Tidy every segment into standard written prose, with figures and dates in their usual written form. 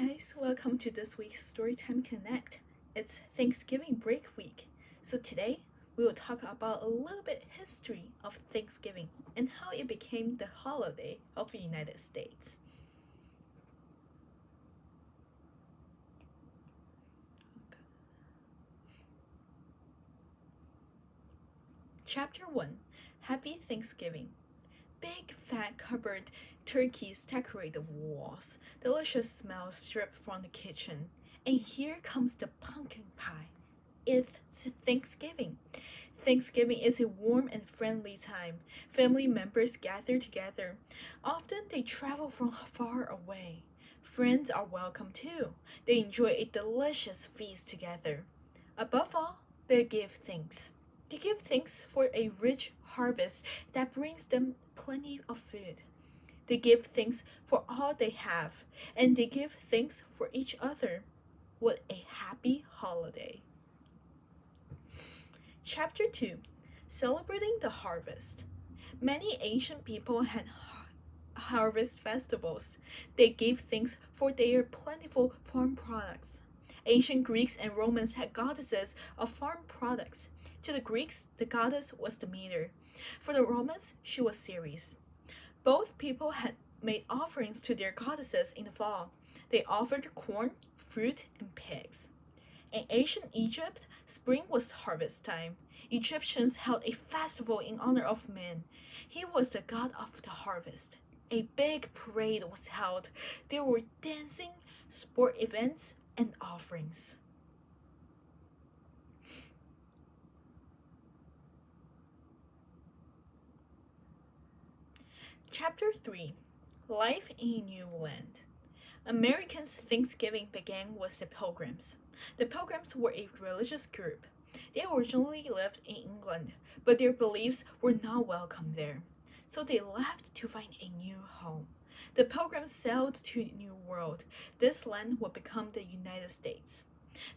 guys, welcome to this week's Storytime Connect. It's Thanksgiving break week. So today we will talk about a little bit history of Thanksgiving and how it became the holiday of the United States. Chapter 1. Happy Thanksgiving. Big fat cupboard turkeys decorate the walls. Delicious smells drip from the kitchen. And here comes the pumpkin pie. It's Thanksgiving. Thanksgiving is a warm and friendly time. Family members gather together. Often they travel from far away. Friends are welcome too. They enjoy a delicious feast together. Above all, they give thanks. They give thanks for a rich harvest that brings them plenty of food. They give thanks for all they have, and they give thanks for each other. What a happy holiday! Chapter 2. Celebrating the Harvest. Many ancient people had harvest festivals. They gave thanks for their plentiful farm products. Ancient Greeks and Romans had goddesses of farm products. To the Greeks, the goddess was Demeter. For the Romans, she was Ceres. Both people had made offerings to their goddesses in the fall. They offered corn, fruit, and pigs. In ancient Egypt, spring was harvest time. Egyptians held a festival in honor of man. He was the god of the harvest. A big parade was held. There were dancing, sport events, and offerings. Chapter 3. Life in a New Land. Americans' Thanksgiving began with the Pilgrims. The Pilgrims were a religious group. They originally lived in England, but their beliefs were not welcome there. So they left to find a new home. The Pilgrims sailed to New World. This land would become the United States.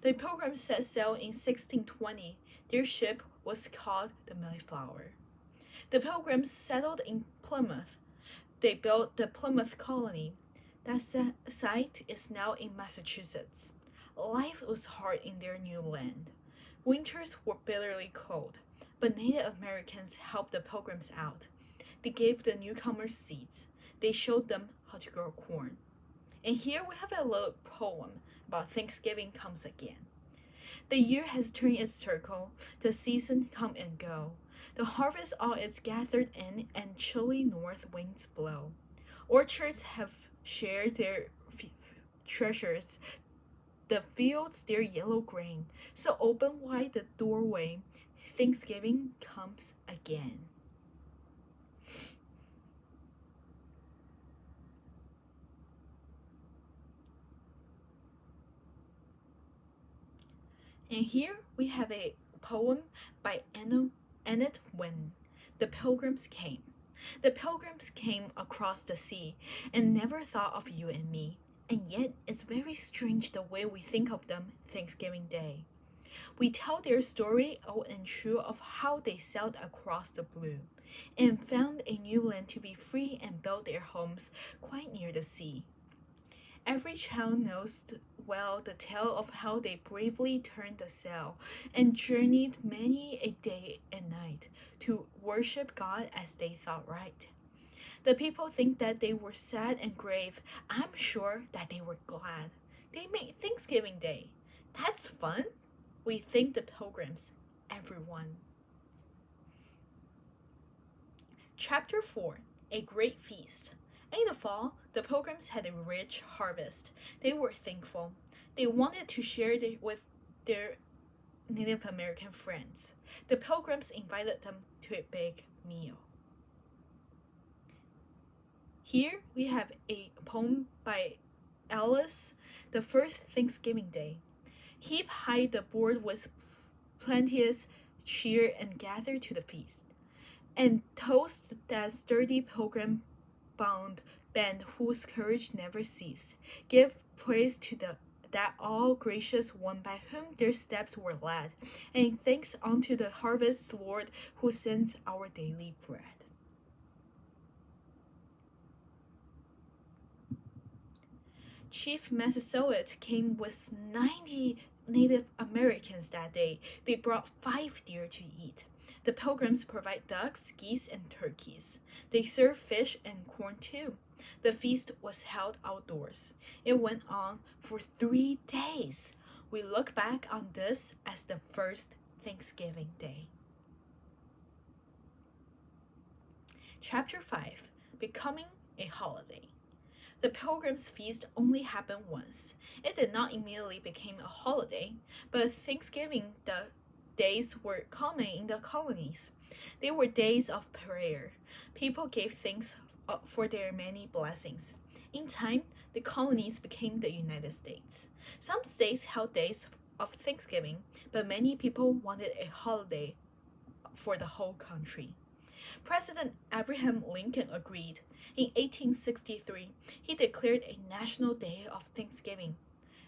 The Pilgrims set sail in 1620. Their ship was called the Mayflower. The Pilgrims settled in Plymouth. They built the Plymouth Colony. That site is now in Massachusetts. Life was hard in their new land. Winters were bitterly cold, but Native Americans helped the Pilgrims out. They gave the newcomers seeds. They showed them how to grow corn. And here we have a little poem about Thanksgiving comes again. The year has turned its circle, the season come and go. The harvest all is gathered in, and chilly north winds blow. Orchards have shared their treasures, the fields their yellow grain. So open wide the doorway, Thanksgiving comes again. And here we have a poem by Annette Wynne. The Pilgrims Came. The Pilgrims came across the sea and never thought of you and me. And yet, it's very strange the way we think of them Thanksgiving Day. We tell their story old and true of how they sailed across the blue and found a new land to be free and built their homes quite near the sea. Every child knows well the tale of how they bravely turned the sail and journeyed many a day and night to worship God as they thought right. The people think that they were sad and grave. I'm sure that they were glad. They made Thanksgiving Day. That's fun. We thank the pilgrims, everyone. Chapter 4. A Great Feast. In the fall, the pilgrims had a rich harvest. They were thankful. They wanted to share it with their Native American friends. The pilgrims invited them to a big meal. Here we have a poem by Alice, The First Thanksgiving Day. Heap high the board with plenteous cheer and gather to the feast. And toast that sturdy pilgrim bound band whose courage never ceased. Give praise to that all gracious one by whom their steps were led, and thanks unto the harvest Lord who sends our daily bread. Chief Massasoit came with 90 Native Americans that day. They brought 5 deer to eat. The pilgrims provide ducks, geese, and turkeys. They serve fish and corn too. The feast was held outdoors. It went on for 3 days. We look back on this as the first Thanksgiving Day. Chapter 5: Becoming a Holiday. The Pilgrims' Feast only happened once. It did not immediately become a holiday, but Thanksgiving the days were common in the colonies. They were days of prayer. People gave thanks for their many blessings. In time, the colonies became the United States. Some states held days of Thanksgiving, but many people wanted a holiday for the whole country. President Abraham Lincoln agreed. In 1863, he declared a national day of Thanksgiving.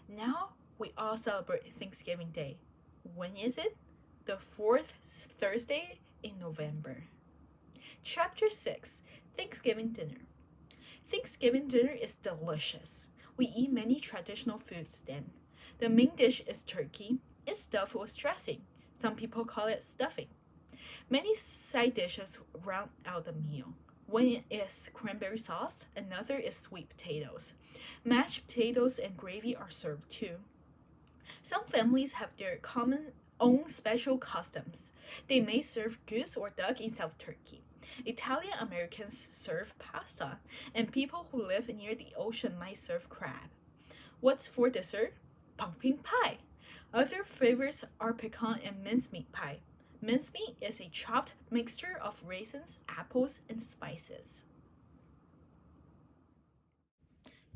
Now we all celebrate Thanksgiving Day. When is it? The fourth Thursday in November. Chapter 6: Thanksgiving Dinner. Thanksgiving dinner is delicious. We eat many traditional foods then. The main dish is turkey. It's stuffed with dressing. Some people call it stuffing. Many side dishes round out the meal. One is cranberry sauce, another is sweet potatoes. Mashed potatoes and gravy are served too. Some families have their own special customs. They may serve goose or duck instead of turkey. Italian Americans serve pasta, and people who live near the ocean might serve crab. What's for dessert? Pumpkin pie. Other favorites are pecan and mincemeat pie. Mincemeat is a chopped mixture of raisins, apples, and spices.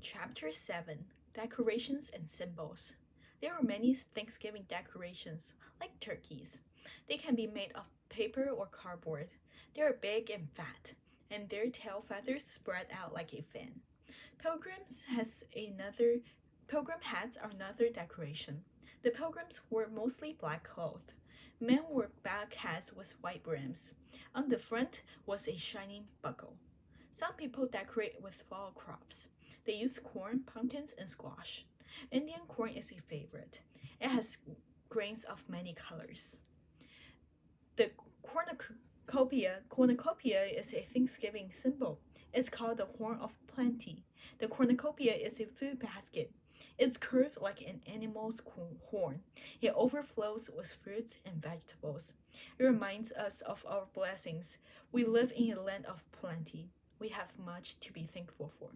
Chapter 7: Decorations and Symbols. There are many Thanksgiving decorations, like turkeys. They can be made of paper or cardboard. They are big and fat, and their tail feathers spread out like a fan. Pilgrim hats are another decoration. The pilgrims wore mostly black cloth. Men wore black hats with white brims. On the front was a shining buckle. Some people decorate with fall crops. They use corn, pumpkins, and squash. Indian corn is a favorite. It has grains of many colors. The cornucopia is a Thanksgiving symbol. It's called the horn of plenty. The cornucopia is a food basket. It's curved like an animal's horn. It overflows with fruits and vegetables. It reminds us of our blessings. We live in a land of plenty. We have much to be thankful for.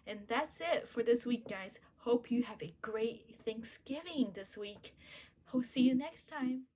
And that's it for this week, guys. Hope you have a great Thanksgiving this week. Hope see you next time.